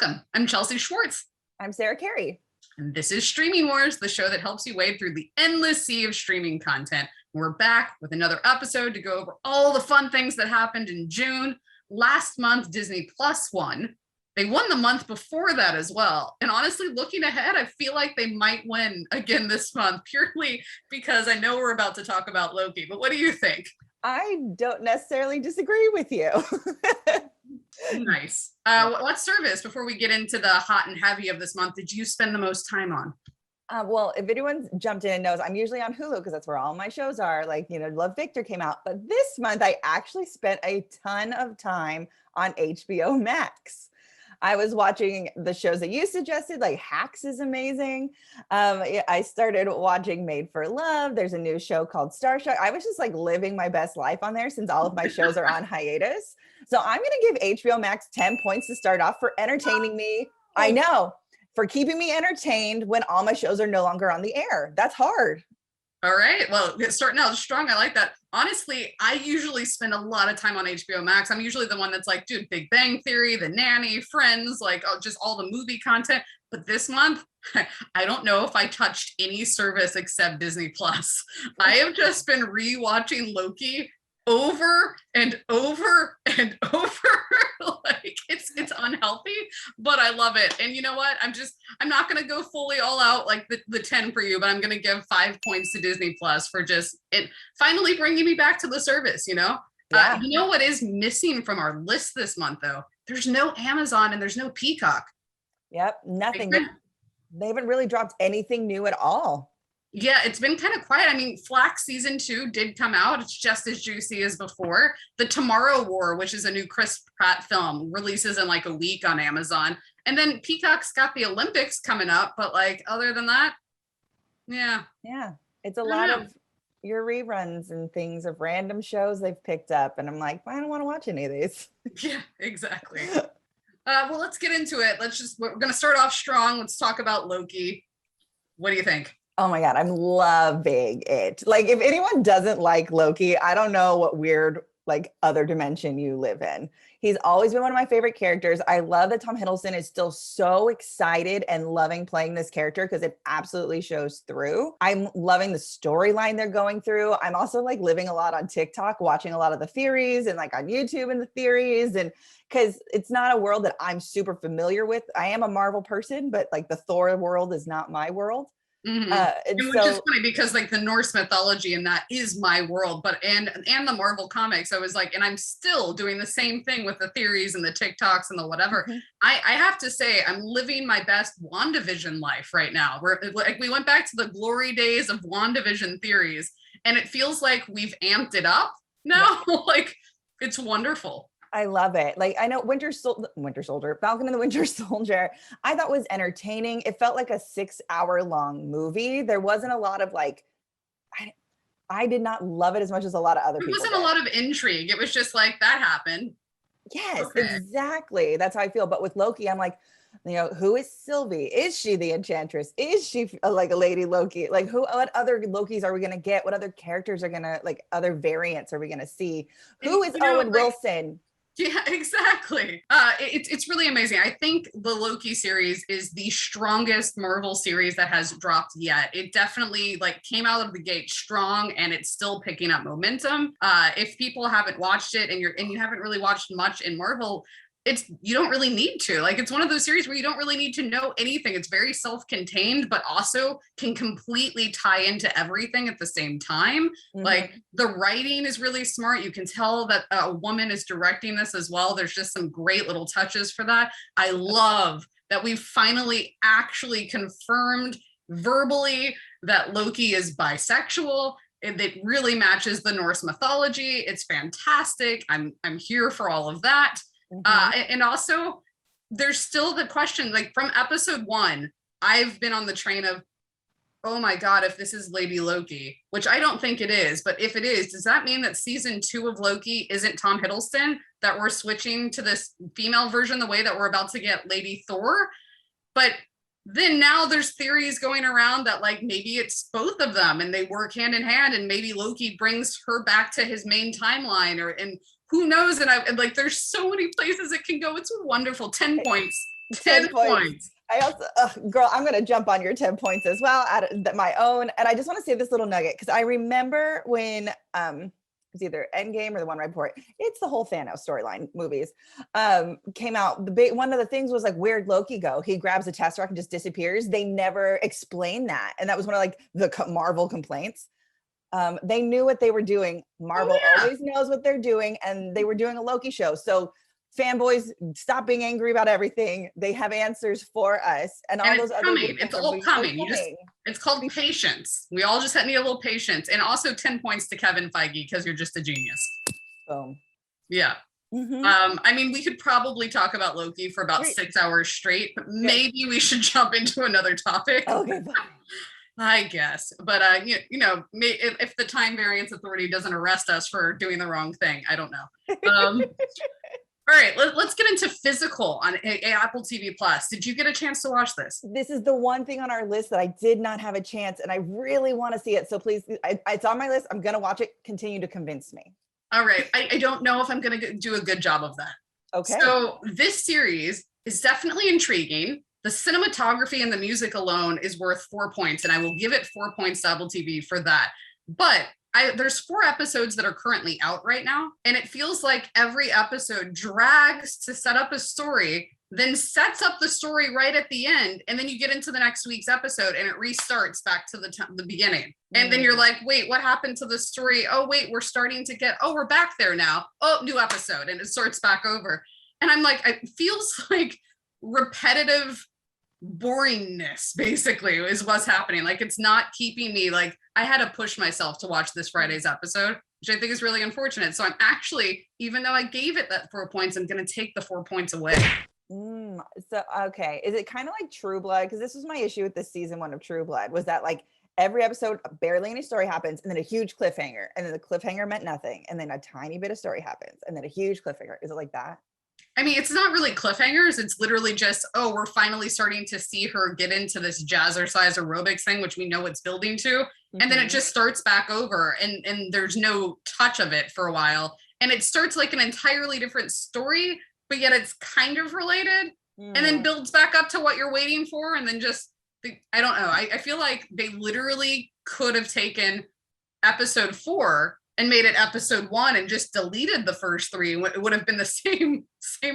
Welcome. I'm Chelsea Schwartz. I'm Sarah Carey. And this is Streaming Wars, the show that helps you wade through the endless sea of streaming content. We're back with another episode to go over all the fun things that happened in June. Last month, Disney Plus won. They won the month before that as well. And honestly, looking ahead, I feel like they might win again this month, purely because I know we're about to talk about Loki. But what do you think? I don't necessarily disagree with you. Nice. What service, before we get into the hot and heavy of this month, did you spend the most time on? Well, if anyone's jumped in and knows, I'm usually on Hulu because that's where all my shows are. Like, Love Victor came out. But this month, I actually spent a ton of time on HBO Max. I was watching the shows that you suggested, like Hacks is amazing. I started watching Made for Love. There's a new show called Starstruck. I was just like living my best life on there since all of my shows are on hiatus. So I'm going to give HBO Max 10 points to start off for entertaining me. I know, for keeping me entertained when all my shows are no longer on the air. That's hard. All right. Well, starting out strong. I like that. Honestly, I usually spend a lot of time on HBO Max. I'm usually the one that's like, dude, Big Bang Theory, The Nanny, Friends, like just all the movie content. But this month, I don't know if I touched any service except Disney Plus. I have just been rewatching Loki over and over and over. Like it's unhealthy, but I love it. And you know what? I'm not going to go fully all out like the 10 for you, but I'm going to give 5 points to Disney Plus for just it finally bringing me back to the service, Yeah. You know what is missing from our list this month though? There's no Amazon and there's no Peacock. Yep. Nothing. They haven't really dropped anything new at all. Yeah, it's been kind of quiet. I mean, Flax season 2 did come out. It's just as juicy as before. The Tomorrow War, which is a new Chris Pratt film, releases in like a week on Amazon. And then Peacock's got the Olympics coming up. But like, other than that, yeah. Yeah, it's a lot of your reruns and things of random shows they've picked up. And I'm like, I don't want to watch any of these. Yeah, exactly. Well, let's get into it. We're going to start off strong. Let's talk about Loki. What do you think? Oh my God, I'm loving it. Like, if anyone doesn't like Loki, I don't know what weird, like, other dimension you live in. He's always been one of my favorite characters. I love that Tom Hiddleston is still so excited and loving playing this character because it absolutely shows through. I'm loving the storyline they're going through. I'm also like living a lot on TikTok, watching a lot of the theories and like on YouTube and the theories, and because it's not a world that I'm super familiar with. I am a Marvel person, but like the Thor world is not my world. Mm-hmm. Which is funny because like the Norse mythology and that is my world, but and the Marvel comics, I was like, and I'm still doing the same thing with the theories and the TikToks and the whatever. Mm-hmm. I have to say I'm living my best WandaVision life right now. We went back to the glory days of WandaVision theories, and it feels like we've amped it up now. Yeah. Like it's wonderful. I love it. Like, I know Winter Soldier, Falcon and the Winter Soldier, I thought was entertaining. It felt like a 6-hour long movie. There wasn't a lot of like, I did not love it as much as a lot of other people. It wasn't a lot of intrigue. It was just like, that happened. Yes, okay. Exactly. That's how I feel. But with Loki, I'm like, who is Sylvie? Is she the Enchantress? Is she like a Lady Loki? Like what other Lokis are we going to get? What other characters are going to, like, other variants are we going to see? Who is Owen Wilson? Yeah, exactly. It's really amazing. I think the Loki series is the strongest Marvel series that has dropped yet. It definitely like came out of the gate strong, and it's still picking up momentum. If people haven't watched it and you haven't really watched much in Marvel, you don't really need to. Like, it's one of those series where you don't really need to know anything. It's very self-contained, but also can completely tie into everything at the same time. Mm-hmm. Like, the writing is really smart. You can tell that a woman is directing this as well. There's just some great little touches for that. I love that we've finally actually confirmed verbally that Loki is bisexual. It really matches the Norse mythology. It's fantastic. I'm here for all of that. Mm-hmm. And also, there's still the question, like from episode 1, I've been on the train of, oh my God, if this is Lady Loki, which I don't think it is, but if it is, does that mean that season 2 of Loki isn't Tom Hiddleston, that we're switching to this female version the way that we're about to get Lady Thor? But then now there's theories going around that like maybe it's both of them and they work hand in hand, and maybe Loki brings her back to his main timeline, and who knows? And like, there's so many places it can go. It's wonderful. 10 points. 10 points. I also, girl, I'm going to jump on your 10 points as well, out of my own. And I just want to say this little nugget, because I remember when it's either Endgame or the one right before it, it's the whole Thanos storyline movies came out. One of the things was like, where'd Loki go? He grabs a Tesseract and just disappears. They never explained that. And that was one of like the Marvel complaints. They knew what they were doing. Marvel always knows what they're doing, and they were doing a Loki show. So fanboys, stop being angry about everything. They have answers for us, and all those other coming. It's all coming. It's called patience. We all just need a little patience, and also 10 points to Kevin Feige because you're just a genius. Boom. Yeah. I mean, we could probably talk about Loki for about 6 hours straight, but maybe we should jump into another topic. Okay, fine. I guess, but if the Time Variance Authority doesn't arrest us for doing the wrong thing, I don't know. All right, let's get into Physical on Apple TV Plus. Did you get a chance to watch this? This is the one thing on our list that I did not have a chance, and I really want to see it. So please, it's on my list. I'm going to watch it. Continue to convince me. All right. I don't know if I'm going to do a good job of that. Okay. So this series is definitely intriguing. The cinematography and the music alone is worth 4 points, and I will give it 4 points to Apple TV for that. But there's 4 episodes that are currently out right now, and it feels like every episode drags to set up a story, then sets up the story right at the end, and then you get into the next week's episode and it restarts back to the beginning. And then you're like, wait, what happened to the story? Oh, wait, we're back there now. Oh, new episode, and it starts back over. And I'm like, it feels like repetitive boringness basically is what's happening. Like, it's not keeping me, like, I had to push myself to watch this Friday's episode, which I think is really unfortunate. So I'm actually, even though I gave it that 4 points, I'm going to take the 4 points away. So, okay. Is it kind of like True Blood? Because this was my issue with this season 1 of True Blood, was that like every episode, barely any story happens, and then a huge cliffhanger, and then the cliffhanger meant nothing, and then a tiny bit of story happens, and then a huge cliffhanger. Is it like that? I mean, it's not really cliffhangers. It's literally just, oh, we're finally starting to see her get into this jazzercise aerobics thing, which we know it's building to. And then it just starts back over, and there's no touch of it for a while. And it starts like an entirely different story, but yet it's kind of related, and then builds back up to what you're waiting for. And then just, I don't know. I feel like they literally could have taken episode 4 and made it episode 1 and just deleted the first 3. It would have been the same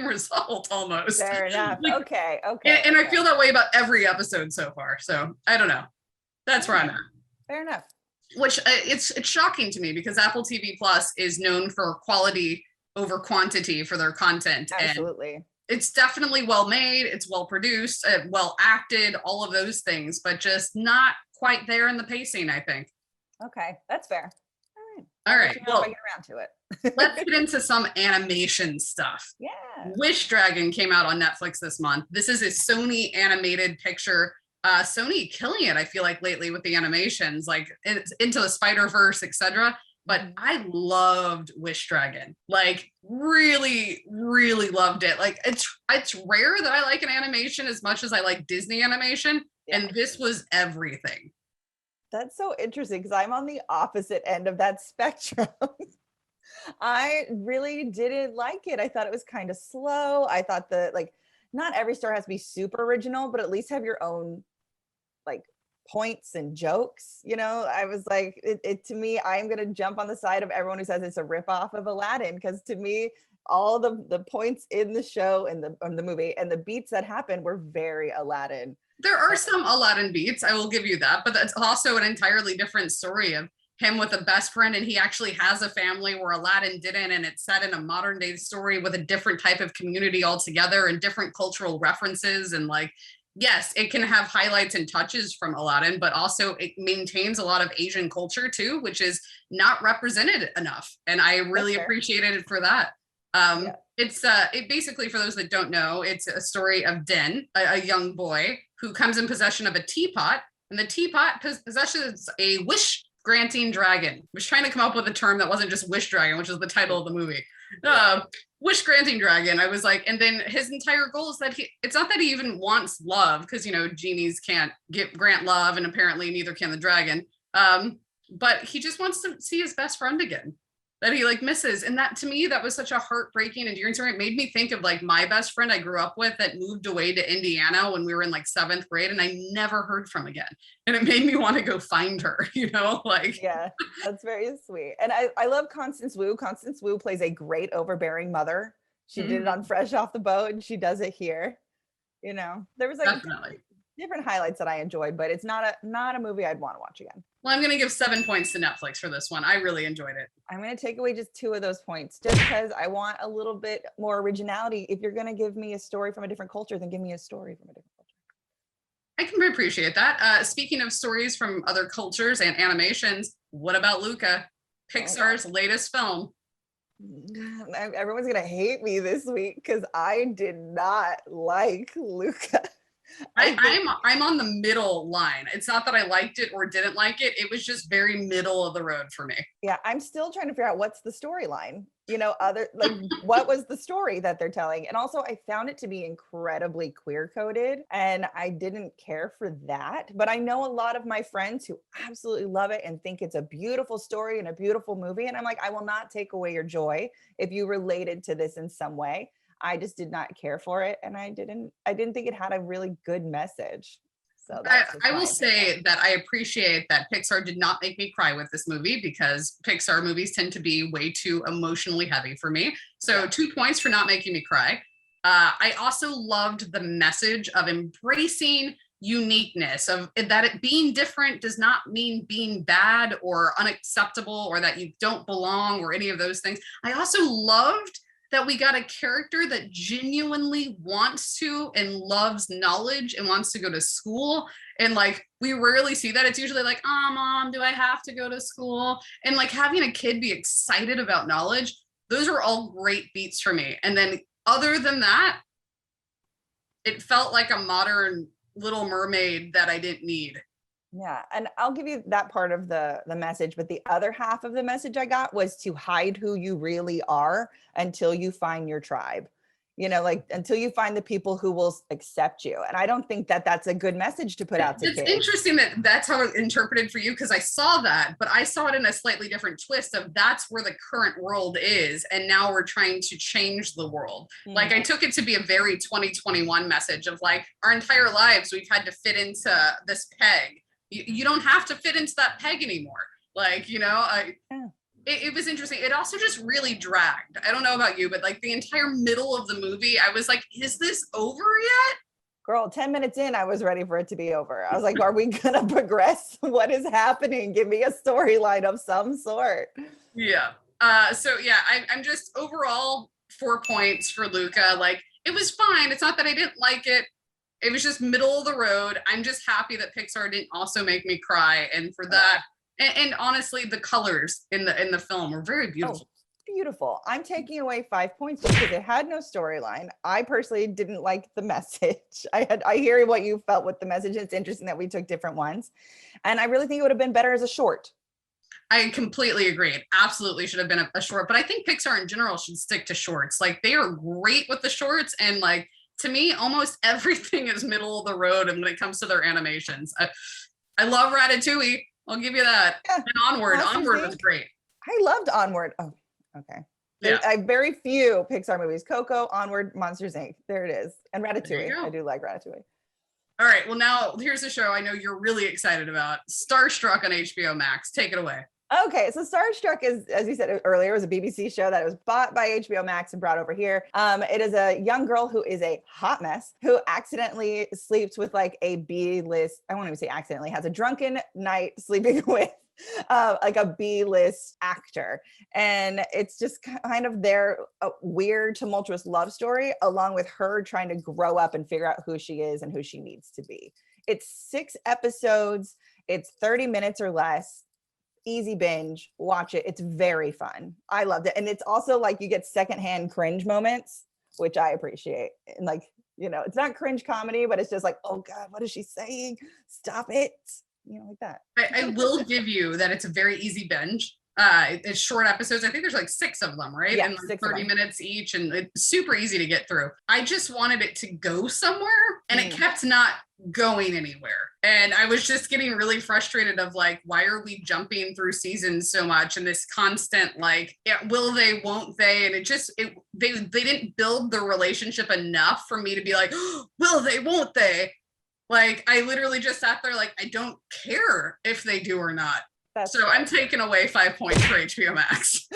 result almost. Fair enough. Like, okay. And I feel that way about every episode so far. So I don't know. That's where I'm at. Fair enough. Which it's shocking to me, because Apple TV Plus is known for quality over quantity for their content. Absolutely. And it's definitely well made. It's well produced, well acted, all of those things, but just not quite there in the pacing, I think. Okay, that's fair. All right. Well, get around to it. Let's get into some animation stuff. Yeah. Wish Dragon came out on Netflix this month. This is a Sony animated picture. Sony killing it, I feel like, lately with the animations, like it's Into the Spider-Verse, etc. But I loved Wish Dragon. Like, really, really loved it. Like, it's rare that I like an animation as much as I like Disney animation, and this was everything. That's so interesting, because I'm on the opposite end of that spectrum. I really didn't like it. I thought it was kind of slow. I thought that, like, not every story has to be super original, but at least have your own, like, points and jokes. You know, I was like, it to me, I'm going to jump on the side of everyone who says it's a ripoff of Aladdin, because to me, all the points in the show and the movie and the beats that happened were very Aladdin. There are some Aladdin beats, I will give you that, but that's also an entirely different story of him with a best friend, and he actually has a family where Aladdin didn't, and it's set in a modern day story with a different type of community altogether and different cultural references. And like, yes, it can have highlights and touches from Aladdin, but also it maintains a lot of Asian culture too, which is not represented enough. And I really appreciated it for that. It's it basically, for those that don't know, it's a story of Den, a young boy who comes in possession of a teapot, and the teapot possesses a wish granting dragon. I was trying to come up with a term that wasn't just wish dragon, which is the title of the movie. Wish granting dragon. I was like, and then his entire goal is that it's not that he even wants love, because, you know, genies can't grant love, and apparently neither can the dragon. But he just wants to see his best friend again. that he like misses. And that to me, that was such a heartbreaking, endearing story. It made me think of like my best friend I grew up with that moved away to Indiana when we were in like 7th grade and I never heard from again. And it made me want to go find her, you know, like. Yeah, that's very sweet. And I love Constance Wu. Constance Wu plays a great overbearing mother. She did it on Fresh Off the Boat and she does it here. You know, there was like Definitely. different highlights that I enjoyed, but it's not a movie I'd want to watch again. Well, I'm going to give 7 points to Netflix for this one. I really enjoyed it. I'm going to take away just 2 of those points just because I want a little bit more originality. If you're going to give me a story from a different culture, then give me a story from a different culture. I can appreciate that. Speaking of stories from other cultures and animations, what about Luca, Pixar's latest film? Everyone's going to hate me this week because I did not like Luca. I'm on the middle line. It's not that I liked it or didn't like it. It was just very middle of the road for me. Yeah, I'm still trying to figure out what's the storyline. You know, what was the story that they're telling? And also I found it to be incredibly queer coded and I didn't care for that. But I know a lot of my friends who absolutely love it and think it's a beautiful story and a beautiful movie. And I'm like, I will not take away your joy if you related to this in some way. I just did not care for it. And I didn't think it had a really good message. So I will say that I appreciate that Pixar did not make me cry with this movie because Pixar movies tend to be way too emotionally heavy for me. So 2 points for not making me cry. I also loved the message of embracing uniqueness, of that it being different does not mean being bad or unacceptable or that you don't belong or any of those things. I also loved that we got a character that genuinely wants to and loves knowledge and wants to go to school. And like, we rarely see that. It's usually like, oh, mom, do I have to go to school? And like having a kid be excited about knowledge, those are all great beats for me. And then other than that, it felt like a modern Little Mermaid that I didn't need. Yeah, and I'll give you that part of the message, but the other half of the message I got was to hide who you really are until you find your tribe. You know, like until you find the people who will accept you. And I don't think that that's a good message to put out to kids. It's interesting that that's how it's interpreted for you because I saw that, but I saw it in a slightly different twist of that's where the current world is. And now we're trying to change the world. Like I took it to be a very 2021 message of like our entire lives, we've had to fit into this peg. You don't have to fit into that peg anymore. Like, you know, it was interesting. It also just really dragged. I don't know about you, but like the entire middle of the movie, I was like, is this over yet? Girl, 10 minutes in, I was ready for it to be over. I was like, are we going to progress? What is happening? Give me a storyline of some sort. Yeah. So yeah, I'm just overall 4 points for Luca. Like it was fine. It's not that I didn't like it. It was just middle of the road. I'm just happy that Pixar didn't also make me cry. And for that, and honestly, the colors in the film were very beautiful. Oh, beautiful. I'm taking away 5 points just because it had no storyline. I personally didn't like the message. I hear what you felt with the message. It's interesting that we took different ones. And I really think it would have been better as a short. I completely agree. It absolutely should have been a short, but I think Pixar in general should stick to shorts. Like they are great with the shorts and like, to me, almost everything is middle of the road. And when it comes to their animations, I love Ratatouille. I'll give you that. Yeah. And Onward was great. I loved Onward. Oh, okay. Yeah. I very few Pixar movies. Coco, Onward, Monsters, Inc. There it is. And Ratatouille. I do like Ratatouille. All right. Well, now here's a show I know you're really excited about. Starstruck on HBO Max. Take it away. Okay, so Starstruck is, as you said earlier, was a BBC show that was bought by HBO Max and brought over here. It is a young girl who is a hot mess who accidentally sleeps with like a B-list, I won't even say accidentally, has a drunken night sleeping with like a B-list actor. And it's just kind of their weird, tumultuous love story, along with her trying to grow up and figure out who she is and who she needs to be. It's 6 episodes. It's 30 minutes or less. Easy binge, watch it. It's very fun. I loved it. And it's also like you get secondhand cringe moments, which I appreciate. And like, you know, it's not cringe comedy, but it's just like, oh God, what is she saying? Stop it. You know, like that. I will give you that it's a very easy binge. It's short episodes. I think there's like 6 of them, right? Yeah, and like 30 minutes each, and it's super easy to get through. I just wanted it to go somewhere. and it kept not going anywhere. And I was just getting really frustrated of like, why are we jumping through seasons so much, and this constant like, yeah, will they, won't they? And they didn't build the relationship enough for me to be like, oh, will they, won't they? Like, I literally just sat there like, I don't care if they do or not. So I'm taking away 5 points for HBO Max.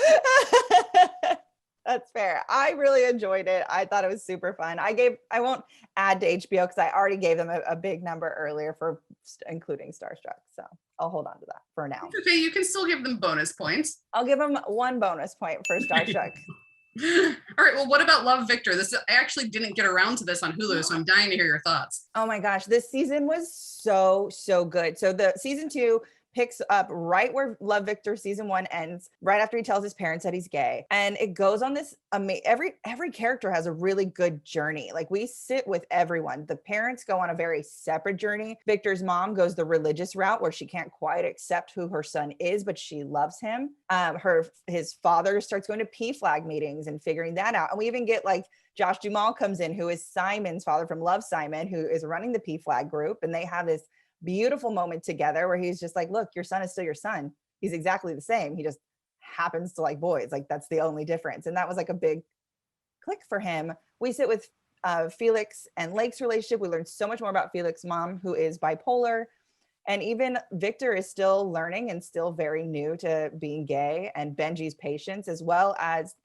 That's fair. I really enjoyed it. I thought it was super fun. I won't add to HBO because I already gave them a big number earlier for including Starstruck. So I'll hold on to that for now. Okay, you can still give them bonus points. I'll give them 1 bonus point for Starstruck. All right, well, what about Love, Victor? I actually didn't get around to this on Hulu, so I'm dying to hear your thoughts. Oh my gosh, this season was so good. So the season 2 picks up right where Love, Victor season 1 ends, right after he tells his parents that he's gay. And it goes on this every character has a really good journey. Like, we sit with everyone. The parents go on a very separate journey. Victor's mom goes the religious route where she can't quite accept who her son is, but she loves him. His father starts going to PFLAG meetings and figuring that out. And we even get like Josh Duhamel comes in, who is Simon's father from Love, Simon, who is running the PFLAG group. And they have this beautiful moment together where he's just like, look, your son is still your son. He's exactly the same. He just happens to like boys. Like, that's the only difference. And that was like a big click for him. We sit with Felix and Lake's relationship. We learned so much more about Felix's mom, who is bipolar. And even Victor is still learning and still very new to being gay, and Benji's patience, as well as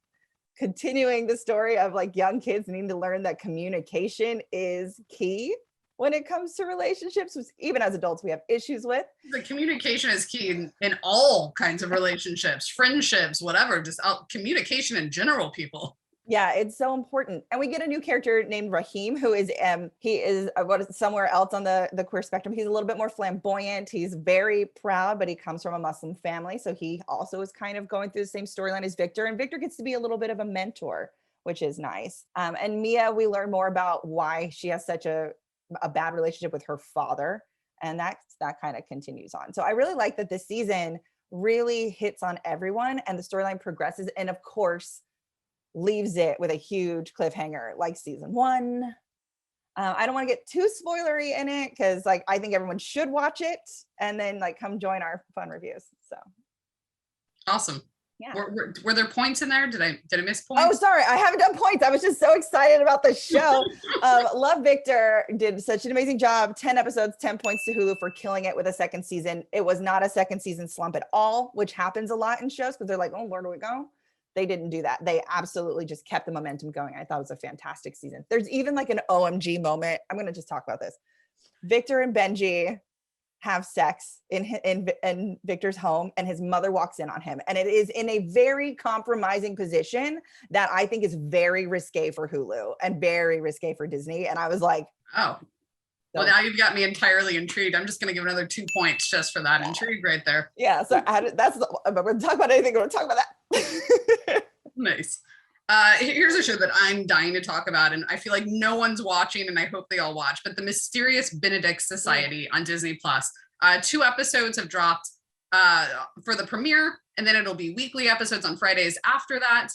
continuing the story of like young kids needing to learn that communication is key when it comes to relationships, which even as adults we have issues with. The communication is key in all kinds of relationships, friendships, whatever, just communication in general, people. Yeah, it's so important. And we get a new character named Raheem, who is somewhere else on the queer spectrum. He's a little bit more flamboyant. He's very proud, but he comes from a Muslim family. So he also is kind of going through the same storyline as Victor. And Victor gets to be a little bit of a mentor, which is nice. And Mia, we learn more about why she has such a bad relationship with her father. And that kind of continues on. So I really like that this season really hits on everyone and the storyline progresses. And of course, leaves it with a huge cliffhanger like season 1. I don't want to get too spoilery in it because like I think everyone should watch it and then like come join our fun reviews. So awesome. Yeah. Were there points in there? Did I miss points? Oh, sorry. I haven't done points. I was just so excited about the show. Love, Victor did such an amazing job. 10 episodes, 10 points to Hulu for killing it with a second season. It was not a second season slump at all, which happens a lot in shows because they're like, oh, where do we go? They didn't do that. They absolutely just kept the momentum going. I thought it was a fantastic season. There's even like an OMG moment. I'm going to just talk about this. Victor and Benji have sex in Victor's home, and his mother walks in on him. And it is in a very compromising position that I think is very risque for Hulu and very risque for Disney. And I was like, oh, well, now you've got me entirely intrigued. I'm just going to give another 2 points just for that intrigue right there. Yeah. So we're going to talk about anything. We're going to talk about that. Nice. Here's a show that I'm dying to talk about, and I feel like no one's watching, and I hope they all watch, but The Mysterious Benedict Society on Disney Plus. 2 episodes have dropped for the premiere, and then it'll be weekly episodes on Fridays after that.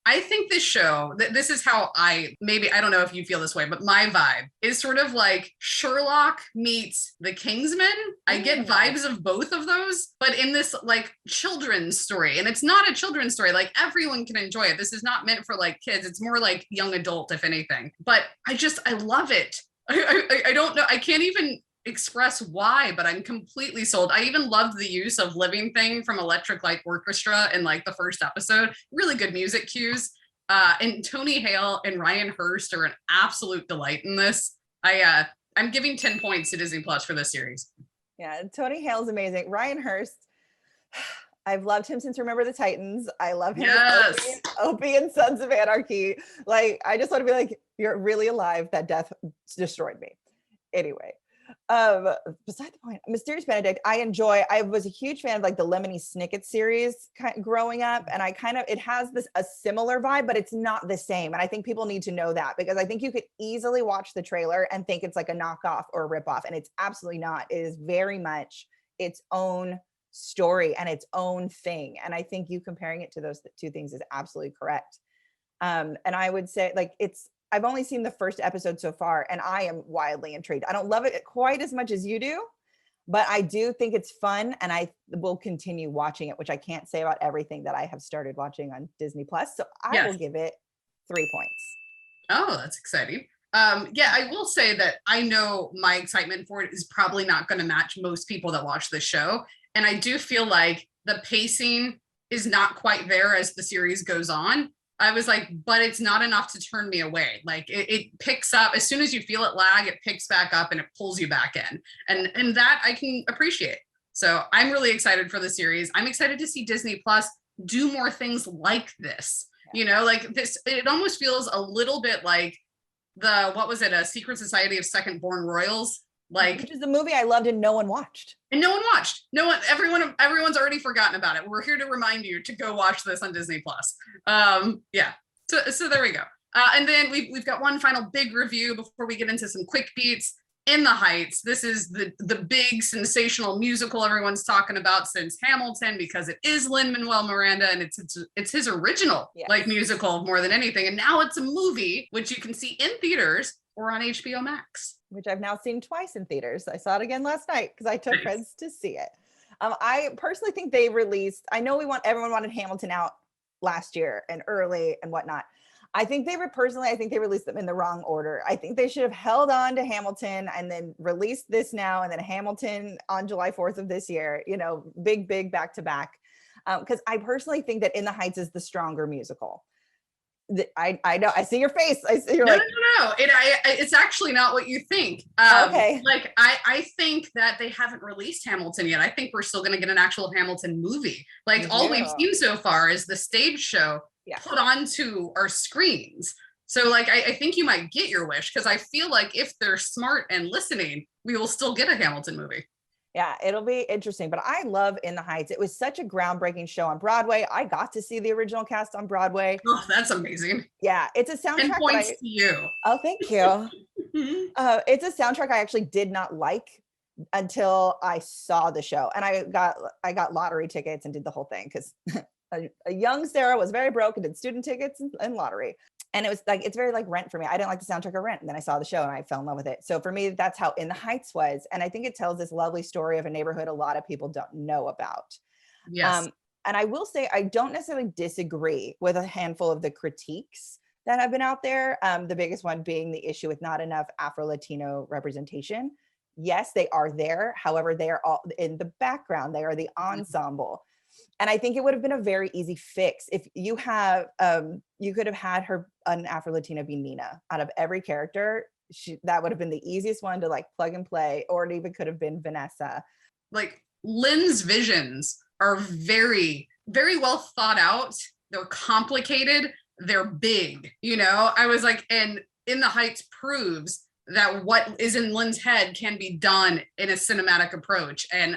I think this show, this is how I don't know if you feel this way, but my vibe is sort of like Sherlock meets The Kingsman. I get vibes of both of those, but in this like children's story. And it's not a children's story. Like, everyone can enjoy it. This is not meant for like kids. It's more like young adult, if anything. But I love it. I don't know. I can't even express why, but I'm completely sold. I even loved the use of Living Thing from Electric Light Orchestra in like the first episode. Really good music cues. And Tony Hale and Ryan Hurst are an absolute delight in this. I'm giving 10 points to Disney Plus for this series. Yeah, Tony Hale's amazing. Ryan Hurst, I've loved him since Remember the Titans. I love him as Opie and Sons of Anarchy. Like, I just want to be like, you're really alive. That death destroyed me. Anyway. Beside the point, Mysterious Benedict, I was a huge fan of like the Lemony Snicket series growing up, and it has a similar vibe, but it's not the same. And I think people need to know that, because I think you could easily watch the trailer and think it's like a knockoff or a ripoff, and it's absolutely not. It is very much its own story and its own thing. And I think you comparing it to those 2 things is absolutely correct. And I would say like I've only seen the first episode so far, and I am wildly intrigued. I don't love it quite as much as you do, but I do think it's fun, and I will continue watching it, which I can't say about everything that I have started watching on Disney Plus. So I will give it 3 points. Oh, that's exciting. Yeah, I will say that I know my excitement for it is probably not going to match most people that watch the show. And I do feel like the pacing is not quite there as the series goes on. I was like, but it's not enough to turn me away. Like it picks up as soon as you feel it lag, it picks back up and it pulls you back in. And that I can appreciate. So I'm really excited for the series. I'm excited to see Disney Plus do more things like this. You know, like this, it almost feels a little bit like what was it? A Secret Society of Second Born Royals. Like, which is a movie I loved and no one watched. And no one watched. Everyone's already forgotten about it. We're here to remind you to go watch this on Disney Plus. Yeah. So there we go. And then we've got one final big review before we get into some quick beats. In the Heights. This is the big sensational musical everyone's talking about since Hamilton, because it is Lin-Manuel Miranda and it's his original like musical more than anything. And now it's a movie which you can see in theaters or on HBO Max, which I've now seen twice in theaters. I saw it again last night because I took friends to see it. I personally think they released. I know everyone wanted Hamilton out last year and early and whatnot. I think they released them in the wrong order. I think they should have held on to Hamilton and then released this now and then Hamilton on July 4th of this year, you know, big back to back. Because I personally think that In the Heights is the stronger musical. I know, I see your face. You're no. It's actually not what you think. Okay. Like I think that they haven't released Hamilton yet. I think we're still going to get an actual Hamilton movie. Like all we've seen so far is the stage show put onto our screens. So like, I think you might get your wish, because I feel like if they're smart and listening, we will still get a Hamilton movie. Yeah, it'll be interesting. But I love In the Heights. It was such a groundbreaking show on Broadway. I got to see the original cast on Broadway. Oh, that's amazing. Yeah, it's a soundtrack. 10 points to you. Oh, thank you. It's a soundtrack I actually did not like until I saw the show. And I got lottery tickets and did the whole thing because a young Sarah was very broke and did student tickets and lottery. And it was like, it's very like Rent for me. I didn't like the soundtrack of Rent. And then I saw the show and I fell in love with it. So for me, that's how In the Heights was. And I think it tells this lovely story of a neighborhood a lot of people don't know about. Yes. And I will say, I don't necessarily disagree with a handful of the critiques that have been out there. The biggest one being the issue with not enough Afro-Latino representation. Yes, they are there. However, they are all in the background. They are the ensemble. And I think it would have been a very easy fix if you have, you could have had an Afro-Latina be Nina. Out of every character, that would have been the easiest one to like plug and play, or it even could have been Vanessa. Like Lynn's visions are very, very well thought out. They're complicated. They're big, you know? I was like, and In the Heights proves that what is in Lynn's head can be done in a cinematic approach. And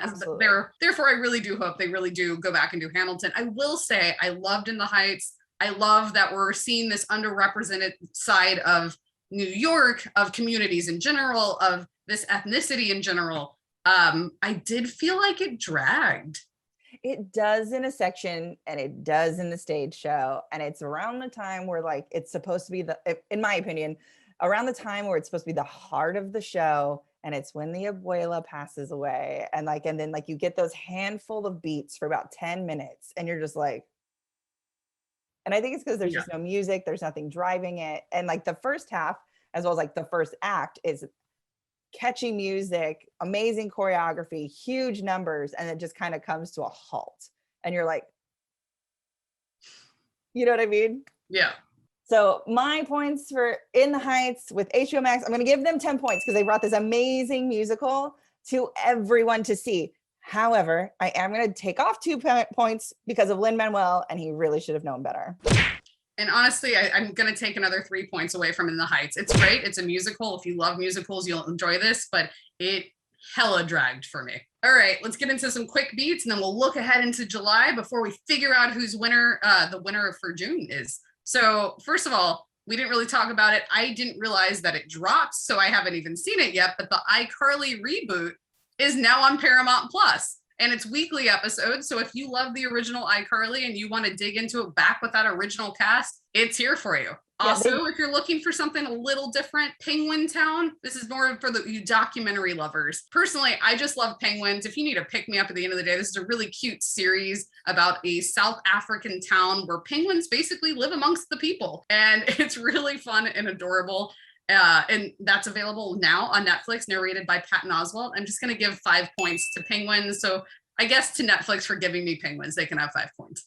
therefore, I really do hope they really do go back and do Hamilton. I will say I loved In the Heights. I love that we're seeing this underrepresented side of New York, of communities in general, of this ethnicity in general. I did feel like it dragged. It does in a section and it does in the stage show. And it's around the time where like, it's supposed to be in my opinion, around the time where it's supposed to be the heart of the show, and it's when the abuela passes away, and then you get those handful of beats for about 10 minutes, and you're just like, and I think it's because there's just no music, there's nothing driving it, and like the first half, as well as like the first act, is catchy music, amazing choreography, huge numbers, and it just kind of comes to a halt, and you're like, you know what I mean? Yeah. So my points for In the Heights with HBO Max, I'm going to give them 10 points because they brought this amazing musical to everyone to see. However, I am going to take off 2 points because of Lin-Manuel, and he really should have known better. And honestly, I'm going to take another 3 points away from In the Heights. It's great. It's a musical. If you love musicals, you'll enjoy this, but it hella dragged for me. All right, let's get into some quick beats, and then we'll look ahead into July before we figure out who's the winner for June is. So first of all, we didn't really talk about it. I didn't realize that it dropped, so I haven't even seen it yet, but the iCarly reboot is now on Paramount Plus, and it's weekly episodes. So if you love the original iCarly and you want to dig into it back with that original cast, it's here for you. Also, if you're looking for something a little different, Penguin Town. This is more for you documentary lovers. Personally, I just love penguins. If you need a pick-me-up at the end of the day, this is a really cute series about a South African town where penguins basically live amongst the people. And it's really fun and adorable. And that's available now on Netflix, narrated by Patton Oswalt. I'm just going to give 5 points to penguins. So I guess to Netflix for giving me penguins, they can have 5 points.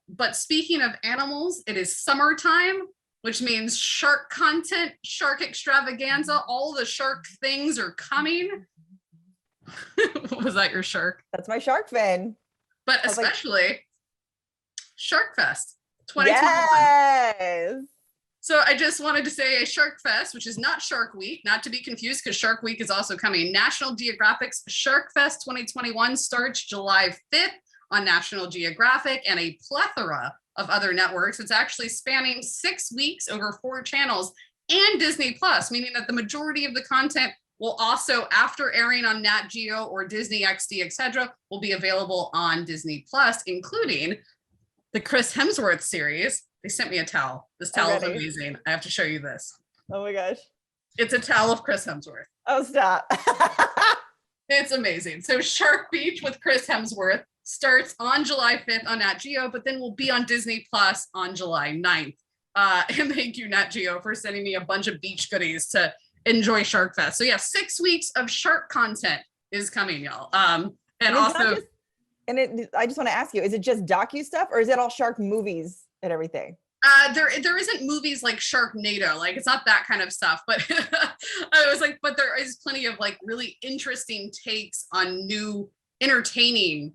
But speaking of animals, it is summertime, which means shark content, shark extravaganza. All the shark things are coming. Was that your shark? That's my shark fin. But especially Shark Fest 2021. Yes. So I just wanted to say a Shark Fest, which is not Shark Week, not to be confused because Shark Week is also coming. National Geographic's Shark Fest 2021 starts July 5th on National Geographic and a plethora of other networks. It's actually spanning 6 weeks over 4 channels and Disney Plus, meaning that the majority of the content will also, after airing on Nat Geo or Disney XD, etc., will be available on Disney Plus, including the Chris Hemsworth series. They sent me a towel. This towel is amazing. I have to show you this. Oh my gosh. It's a towel of Chris Hemsworth. Oh, stop. It's amazing. So Shark Beach with Chris Hemsworth starts on July 5th on Nat Geo, but then will be on Disney Plus on July 9th. And thank you, Nat Geo, for sending me a bunch of beach goodies to enjoy Shark Fest. So yeah, 6 weeks of shark content is coming, y'all. And also... I just want to ask you, is it just docu stuff or is it all shark movies and everything? There isn't movies like Sharknado, like it's not that kind of stuff, but I was like, but there is plenty of like really interesting takes on new entertaining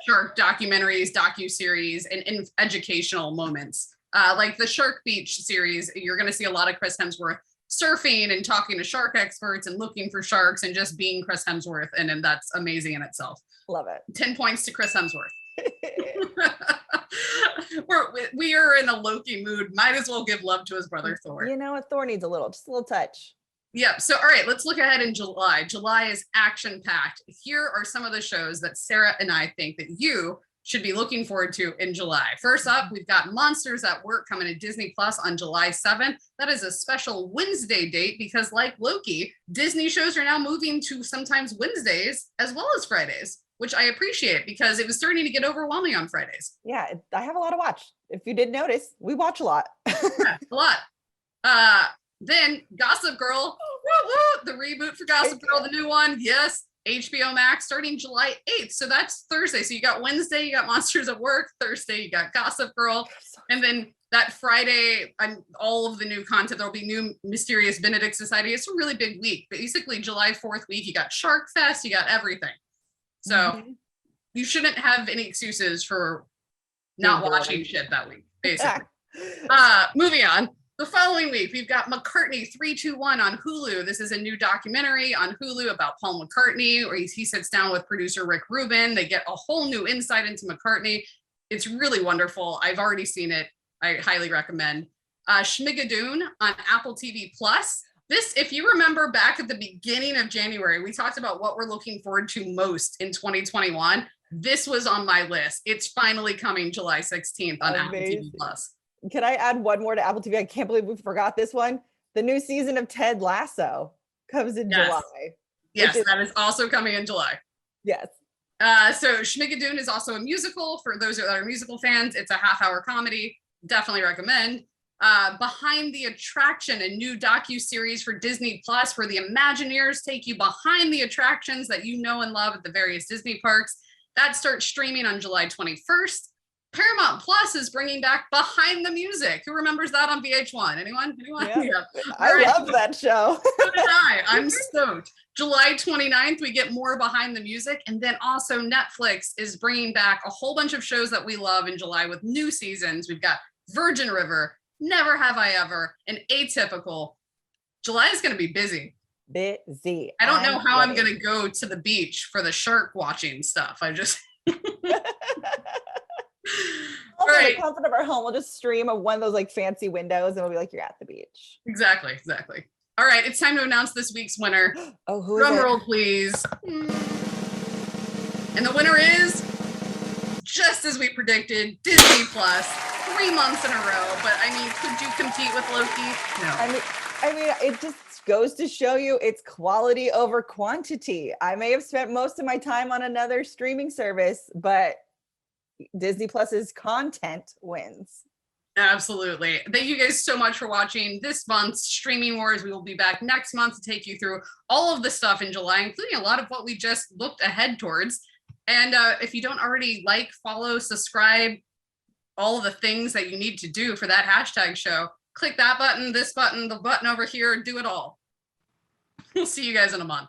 shark documentaries, docu-series, and educational moments. Like the Shark Beach series, you're going to see a lot of Chris Hemsworth surfing and talking to shark experts and looking for sharks and just being Chris Hemsworth. And that's amazing in itself. Love it. 10 points to Chris Hemsworth. We are in a Loki mood. Might as well give love to his brother Thor. You know what? Thor needs just a little touch. Yep. So, all right, let's look ahead in July. July is action-packed. Here are some of the shows that Sarah and I think that you should be looking forward to in July. First up, we've got Monsters at Work coming to Disney Plus on July 7th. That is a special Wednesday date because, like Loki, Disney shows are now moving to sometimes Wednesdays as well as Fridays, which I appreciate because it was starting to get overwhelming on Fridays. Yeah, I have a lot to watch. If you didn't notice, we watch a lot. Yeah, a lot. Then Gossip Girl, the reboot for Gossip Girl, the new one. Yes, HBO Max starting July 8th. So that's Thursday. So you got Wednesday, you got Monsters at Work. Thursday, you got Gossip Girl. And then that Friday, all of the new content, there'll be new Mysterious Benedict Society. It's a really big week. Basically, July 4th week, you got Shark Fest, you got everything. So you shouldn't have any excuses for not watching shit that week, basically. Moving on. The following week, we've got McCartney 321 on Hulu. This is a new documentary on Hulu about Paul McCartney, where he sits down with producer Rick Rubin. They get a whole new insight into McCartney. It's really wonderful. I've already seen it. I highly recommend. Schmigadoon on Apple TV Plus. This, if you remember back at the beginning of January, we talked about what we're looking forward to most in 2021. This was on my list. It's finally coming July 16th on Apple TV Plus. Can I add one more to Apple TV? I can't believe we forgot this one. The new season of Ted Lasso comes in July. Yes, that is also coming in July. Yes. So Schmigadoon is also a musical. For those that are musical fans, it's a half-hour comedy. Definitely recommend. Behind the Attraction, a new docu-series for Disney Plus where the Imagineers take you behind the attractions that you know and love at the various Disney parks. That starts streaming on July 21st. Paramount Plus is bringing back Behind the Music. Who remembers that on VH1? Anyone? Yeah. I love that show. So did I. I'm stoked. July 29th, we get more Behind the Music. And then also Netflix is bringing back a whole bunch of shows that we love in July with new seasons. We've got Virgin River, Never Have I Ever, and Atypical. July is going to be busy. Busy. I don't know how I'm going to go to the beach for the shark watching stuff. I just... Also, right. The comfort of our home, we'll just stream one of those like fancy windows and we'll be like, you're at the beach. Exactly. All right, it's time to announce this week's winner. Oh, who Drum roll, please. And the winner is just as we predicted, Disney Plus, 3 months in a row. But I mean, could you compete with Loki? No. I mean, it just goes to show you it's quality over quantity. I may have spent most of my time on another streaming service, but Disney Plus's content wins. Absolutely. Thank you guys so much for watching this month's Streaming Wars. We will be back next month to take you through all of the stuff in July, including a lot of what we just looked ahead towards. And if you don't already like, follow, subscribe, all of the things that you need to do for that hashtag show, click that button, this button, the button over here, do it all. We'll see you guys in a month.